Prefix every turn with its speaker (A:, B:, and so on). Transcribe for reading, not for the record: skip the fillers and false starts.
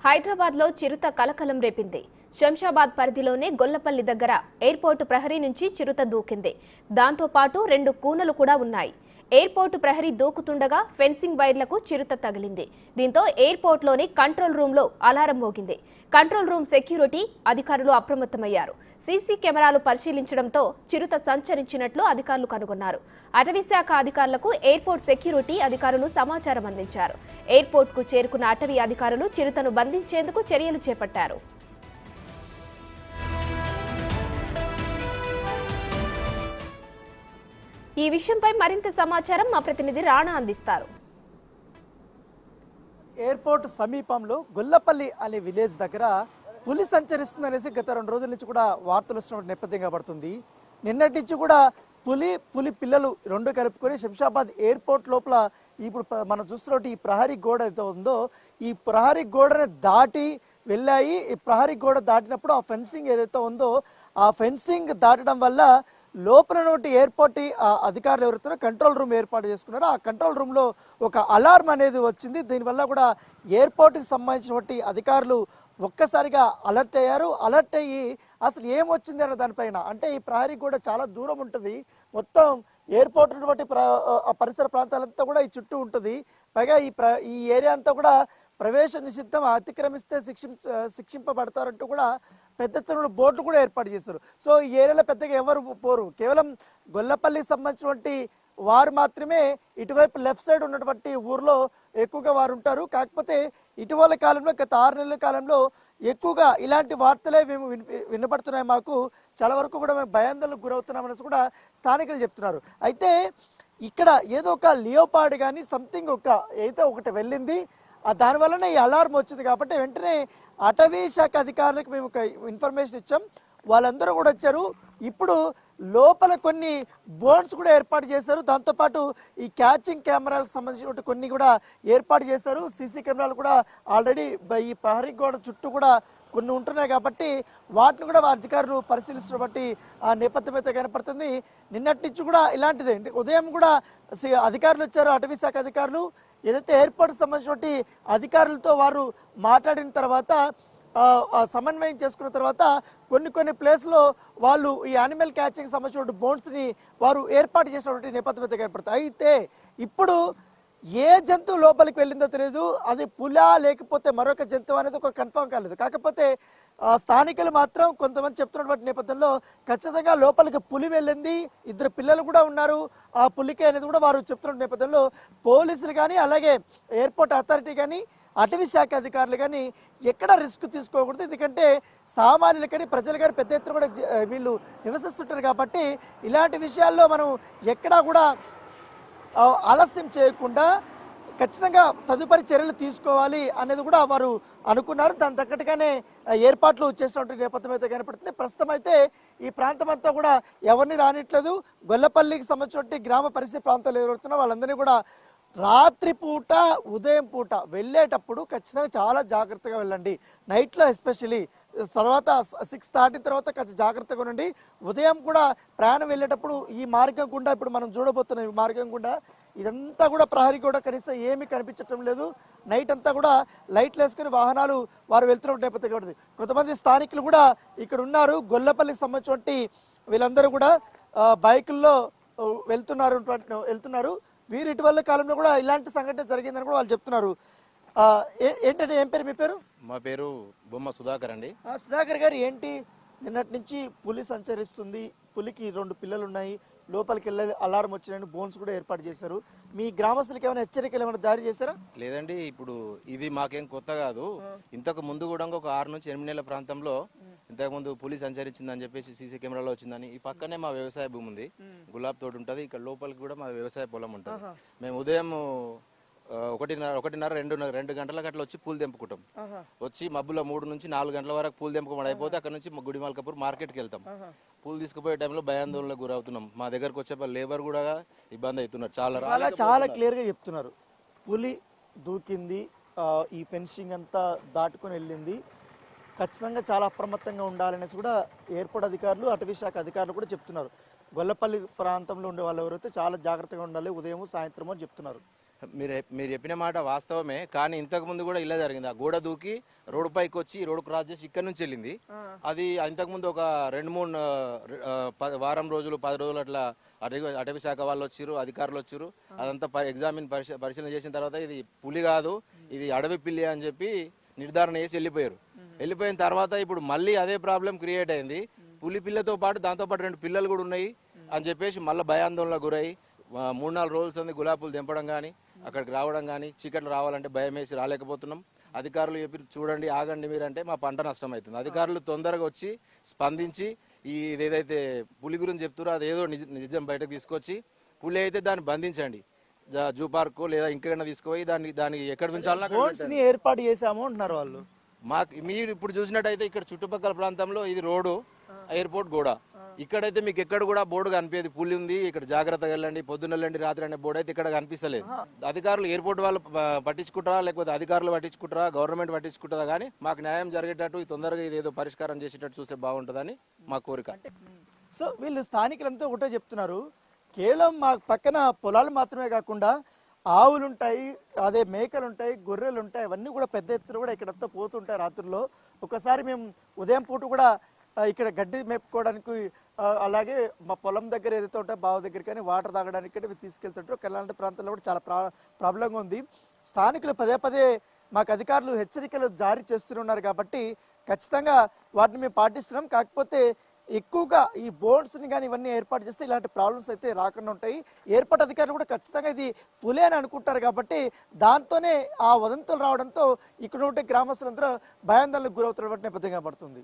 A: హైదరాబాద్లో చిరుత కలకలం రేపింది. శంషాబాద్ పరిధిలోనే గొల్లపల్లి దగ్గర ఎయిర్పోర్టు ప్రహరీ నుంచి చిరుత దూకింది. దాంతో పాటు 2 కూనలు కూడా ఉన్నాయి. ఎయిర్పోర్టు ప్రహరీ దూకుతుండగా ఫెన్సింగ్ వైర్లకు చిరుత తగిలింది. దీంతో ఎయిర్పోర్ట్లోని కంట్రోల్ రూమ్లో అలారం మోగింది. కంట్రోల్ రూమ్ సెక్యూరిటీ అధికారులు అప్రమత్తమయ్యారు. సీసీ కెమెరాలు పరిశీలించడంతో చిరుత సంచరించినట్లు అధికారులు కనుగొన్నారు. అటవీశాఖ అధికారులకు ఎయిర్పోర్ట్ సెక్యూరిటీ అధికారులు సమాచారం అందించారు. ఎయిర్పోర్ట్కు చేరుకున్న అటవీ అధికారులు చిరుతను బంధించేందుకు చర్యలు చేపట్టారు. ఈ విషయంపై మరింత సమాచారం మా ప్రతినిధి రాణా అందిస్తారు.
B: ఎయిర్పోర్ట్ సమీపంలో గొల్లపల్లి అనే విలేజ్ దగ్గర పులి సంచరిస్తుందనేసి గత 2 రోజుల నుంచి కూడా వార్తలు వస్తున్న నేపథ్యంగా పడుతుంది. నిన్నటి నుంచి కూడా పులి పిల్లలు 2 కలుపుకొని శంషాబాద్ ఎయిర్పోర్ట్ లోపల ఇప్పుడు మనం చూస్తున్నట్టు ఈ ప్రహరీ గోడ అయితే ఉందో ఈ ప్రహరీ గోడని దాటి వెళ్ళాయి. ఈ ప్రహరీ గోడ దాటినప్పుడు ఆ ఫెన్సింగ్ ఏదైతే ఉందో ఆ ఫెన్సింగ్ దాటడం వల్ల లోపల నుండి ఎయిర్పోర్ట్ అధికారులు ఎవరైతే కంట్రోల్ రూమ్ ఏర్పాటు చేసుకున్నారో ఆ కంట్రోల్ రూమ్ లో ఒక అలారం అనేది వచ్చింది. దీనివల్ల కూడా ఎయిర్పోర్ట్ కి సంబంధించినటువంటి అధికారులు ఒక్కసారిగా అలర్ట్ అయ్యారు. అలర్ట్ అయ్యి అసలు ఏమొచ్చింది అన్న దానిపైన, అంటే ఈ ప్రహరీ కూడా చాలా దూరం ఉంటుంది, మొత్తం ఎయిర్పోర్ట్ ఉన్నటువంటి పరిసర ప్రాంతాలంతా కూడా ఈ చుట్టూ ఉంటుంది. పైగా ఈ ఏరియా అంతా కూడా ప్రవేశ నిషిద్ధం, అతిక్రమిస్తే శిక్షింపబడతారంటూ కూడా పెద్ద ఎత్తున బోర్డులు కూడా ఏర్పాటు చేస్తారు. సో ఈ ఏరియాలో పెద్దగా ఎవరు పోరు, కేవలం గొల్లపల్లికి సంబంధించినటువంటి వారు మాత్రమే ఇటువైపు లెఫ్ట్ సైడ్ ఉన్నటువంటి ఊర్లో ఎక్కువగా వారు ఉంటారు. కాకపోతే ఇటీవల కాలంలో గత 6 నెలల కాలంలో ఎక్కువగా ఇలాంటి వార్తలే మేము వినపడుతున్నాయి. మాకు చాలా వరకు కూడా మేము భయాందోళనకు గురవుతున్నామనేసి కూడా స్థానికులు చెప్తున్నారు. అయితే ఇక్కడ ఏదో ఒక లియోపార్డ్ కానీ సంథింగ్ ఒకటి వెళ్ళింది, దానివల్లనే ఈ అలారం వచ్చింది. కాబట్టి వెంటనే అటవీ శాఖ అధికారులకు మేము ఒక ఇన్ఫర్మేషన్ ఇచ్చాం. వాళ్ళందరూ కూడా వచ్చారు. ఇప్పుడు లోపల కొన్ని బోన్స్ కూడా ఏర్పాటు చేశారు. దాంతోపాటు ఈ క్యాచింగ్ కెమెరాలకు సంబంధించిన కొన్ని కూడా ఏర్పాటు చేశారు. సీసీ కెమెరాలు కూడా ఆల్రెడీ ఈ ప్రహరీ గోడ చుట్టూ కూడా కొన్ని ఉంటున్నాయి. కాబట్టి వాటిని కూడా అధికారులు పరిశీలిస్తున్న బట్టి ఆ నేపథ్యం అయితే కనపడుతుంది. నిన్నటి నుంచి కూడా ఇలాంటిదే, ఉదయం కూడా అధికారులు వచ్చారు, అటవీ శాఖ అధికారులు. ఏదైతే ఎయిర్పోర్ట్ సంబంధించిన అధికారులతో వారు మాట్లాడిన తర్వాత సమన్వయం చేసుకున్న తర్వాత కొన్ని ప్లేస్లో వాళ్ళు ఈ యానిమల్ క్యాచింగ్ సంబంధించిన బోన్స్ ని వారు ఏర్పాటు చేసినటువంటి నేపథ్యం అయితే కనపడుతుంది. అయితే ఇప్పుడు ఏ జంతువు లోపలికి వెళ్ళిందో తెలియదు, అది పులా లేకపోతే మరొక జంతువు అనేది ఒక కన్ఫర్మ్ కాలేదు. కాకపోతే స్థానికులు మాత్రం కొంతమంది చెప్తున్నటువంటి నేపథ్యంలో ఖచ్చితంగా లోపలికి పులి వెళ్ళింది, 2 పిల్లలు కూడా ఉన్నారు ఆ పులికి అనేది కూడా వారు చెప్తున్న నేపథ్యంలో పోలీసులు కానీ అలాగే ఎయిర్పోర్ట్ అథారిటీ కానీ అటవీ శాఖ అధికారులు కానీ ఎక్కడ రిస్క్ తీసుకోకూడదు. ఎందుకంటే సామాన్యులు కానీ ప్రజలు కానీ పెద్ద ఎత్తున కూడా వీళ్ళు నివసిస్తుంటారు. కాబట్టి ఇలాంటి విషయాల్లో మనం ఎక్కడా కూడా ఆలస్యం చేయకుండా ఖచ్చితంగా తదుపరి చర్యలు తీసుకోవాలి అనేది కూడా వారు అనుకున్నారు. దాని తగ్గట్టుగానే ఏర్పాట్లు చేసినటువంటి నేపథ్యం అయితే కనపడుతుంది. ప్రస్తుతం అయితే ఈ ప్రాంతం అంతా కూడా ఎవరిని రానిట్లేదు. గొల్లపల్లికి సంబంధించిన గ్రామ పరిస్థితి ప్రాంతాలు ఎవరుతున్నా వాళ్ళందరినీ కూడా రాత్రి పూట ఉదయం పూట వెళ్ళేటప్పుడు ఖచ్చితంగా చాలా జాగ్రత్తగా వెళ్ళండి. నైట్లో ఎస్పెషలీ తర్వాత 6 దాటిన తర్వాత కొంచెం జాగ్రత్తగా ఉండండి. ఉదయం కూడా ప్రయాణం వెళ్ళేటప్పుడు ఈ మార్గం గుండా ఇప్పుడు మనం చూడబోతున్నాం, ఈ మార్గం గుండా ఇదంతా కూడా ప్రహరీ కూడా కనీసం ఏమీ కనిపించటం లేదు. నైట్ అంతా కూడా లైట్లు వేసుకుని వాహనాలు వారు వెళ్తున్న నేపథ్యం కాబట్టి కొంతమంది స్థానికులు కూడా ఇక్కడ ఉన్నారు. గొల్లపల్లికి సంబంధించినటువంటి వీళ్ళందరూ కూడా బైకుల్లో వెళ్తున్నారు. వీరు ఇటీవల కాలంలో కూడా ఇలాంటి సంఘటన జరిగిందని కూడా వాళ్ళు చెప్తున్నారు. ఏంటంటే ఏం పేరు మీ పేరు?
C: మా పేరు బొమ్మ సుధాకర్ అండి.
B: సుధాకర్ గారు, ఏంటి నిన్నటి నుంచి పులి సంచరిస్తుంది, పులికి 2 పిల్లలు ఉన్నాయి, లోపలికి వెళ్ళి అలారం వచ్చినాయని బోన్స్ కూడా ఏర్పాటు చేశారు. మీ గ్రామస్తులకు ఏమైనా హెచ్చరికలు ఏమైనా జారీ చేశారా?
C: లేదండి, ఇప్పుడు ఇది మాకేం కొత్త కాదు. ఇంతకు ముందు కూడా ఒక 6 నుంచి 8 నెలల ప్రాంతంలో ఇంతకు ముందు పులి సంచరించిందని చెప్పేసి సీసీ కెమెరాలో వచ్చిందని. ఈ పక్కనే మా వ్యవసాయ భూమి ఉంది, గులాబ్ తోట ఉంటుంది. ఇక్కడ లోపలికి కూడా మా వ్యవసాయ పొలం ఉంటుంది. మేము ఉదయం 1:30, 2 గంటల గట్ల వచ్చి పూలు తెంపుకుంటాం. వచ్చి మబ్బులో 3 నుంచి 4 గంటల వరకు పూలు తెంపుకోవడం అయిపోతే అక్కడ నుంచి గుడిమల్కాపూర్ మార్కెట్కి వెళ్తాం. పూలు తీసుకుపోయే టైంలో భయాందోళనకు గురవుతున్నాం. మా దగ్గరకు వచ్చే లేబర్ కూడా ఇబ్బంది అవుతున్నారు.
B: చాలా క్లియర్ గా చెప్తున్నారు. పులి దూకింది, ఈ ఫెన్సింగ్ అంతా దాటుకొని వెళ్ళింది, ఖచ్చితంగా చాలా అప్రమత్తంగా ఉండాలనేసి కూడా ఎయిర్పోర్ట్ అధికారులు అటవీ శాఖ అధికారులు కూడా చెప్తున్నారు. గొల్లపల్లి ప్రాంతంలో ఉండే వాళ్ళు ఎవరైతే చాలా జాగ్రత్తగా ఉండాలి ఉదయం సాయంత్రం అని చెప్తున్నారు.
C: మీరు చెప్పిన మాట వాస్తవమే, కానీ ఇంతకు ముందు కూడా ఇలా జరిగింది. ఆ గోడ దూకి రోడ్డు పైకి వచ్చి రోడ్డు క్రాస్ చేసి ఇక్కడ నుంచి వెళ్ళింది. అది ఇంతకు ముందు ఒక 2-3 వారం రోజులు 10 రోజులు అట్లా అటవీ శాఖ వాళ్ళు వచ్చారు, అధికారులు వచ్చారు. అదంతా పరిశీలన చేసిన తర్వాత ఇది పులి కాదు, ఇది అడవి పిల్లి అని చెప్పి నిర్ధారణ చేసి వెళ్ళిపోయారు. వెళ్ళిపోయిన తర్వాత ఇప్పుడు మళ్ళీ అదే ప్రాబ్లం క్రియేట్ అయింది. పులి పిల్లతో పాటు దాంతోపాటు 2 పిల్లలు కూడా ఉన్నాయి అని చెప్పేసి మళ్ళీ భయాందోళనకు గురై 3-4 రోజులు ఉంది గులాబీలు తెంపడం కానీ అక్కడికి రావడం కానీ, చీకట్లు రావాలంటే భయం వేసి రాలేకపోతున్నాం. అధికారులు చెప్పి చూడండి ఆగండి మీరంటే మా పంట నష్టం అవుతుంది. అధికారులు తొందరగా వచ్చి స్పందించి ఇదేదైతే పులి గురించి చెప్తారో అదేదో నిజం బయటకు తీసుకొచ్చి పులి అయితే దాన్ని బంధించండి, జూ పార్క్ లేదా ఇంకెక్కడ తీసుకుపోయి దాన్ని ఎక్కడ ఉంచాలని
B: ఏర్పాటు చేశాము అంటున్నారు వాళ్ళు.
C: మీరు ఇప్పుడు చూసినట్టయితే ఇక్కడ చుట్టుపక్కల ప్రాంతంలో ఇది రోడ్డు, ఎయిర్పోర్ట్ గోడ. ఇక్కడైతే మీకు ఎక్కడ కూడా బోర్డు కనిపించేది పులి ఉంది ఇక్కడ జాగ్రత్తగా వెళ్ళండి, పొద్దున్న వెళ్ళండి, రాత్రి అనే బోర్డు అయితే ఇక్కడ కనిపిస్తలేదు. అధికారులు ఎయిర్పోర్ట్ వాళ్ళు పట్టించుకుంటారా లేకపోతే అధికారులు పట్టించుకుంటారా, గవర్నమెంట్ పట్టించుకుంటుందా, కానీ మాకు న్యాయం జరిగేటట్టు తొందరగా ఇదేదో పరిష్కారం చేసేటట్టు చూస్తే బాగుంటుందని మా కోరిక.
B: సో వీళ్ళు స్థానికులంతా ఒకటే చెప్తున్నారు, కేవలం మా పక్కన పొలాలు మాత్రమే కాకుండా ఆవులు ఉంటాయి, అదే మేకలు ఉంటాయి, గొర్రెలు ఉంటాయి, అవన్నీ కూడా పెద్ద ఎత్తున కూడా ఇక్కడంతా పోతుంటాయి రాత్రుల్లో. ఒకసారి మేము ఉదయం పూట కూడా ఇక్కడ గడ్డి మేపుకోవడానికి అలాగే మా పొలం దగ్గర ఏదైతే ఉంటాయో బావి దగ్గర కానీ వాటర్ తాగడానికి తీసుకెళ్తుంటారు. అలాంటి ప్రాంతాల్లో కూడా చాలా ప్రాబ్లంగా ఉంది. స్థానికులు పదే మాకు అధికారులు హెచ్చరికలు జారీ చేస్తున్నారు కాబట్టి ఖచ్చితంగా వాటిని మేము పాటిస్తున్నాం. కాకపోతే ఎక్కువగా ఈ బోర్డ్స్ని కానీ ఇవన్నీ ఏర్పాటు చేస్తే ఇలాంటి ప్రాబ్లమ్స్ అయితే రాకుండా ఉంటాయి. ఏర్పాటు అధికారులు కూడా ఖచ్చితంగా ఇది పులి అని అనుకుంటారు కాబట్టి దాంతోనే ఆ వదంతులు రావడంతో ఇక్కడ ఉంటే గ్రామస్తులందరూ భయాందోళనకు గురవుతున్నటువంటి నేపథ్యంగా పడుతుంది.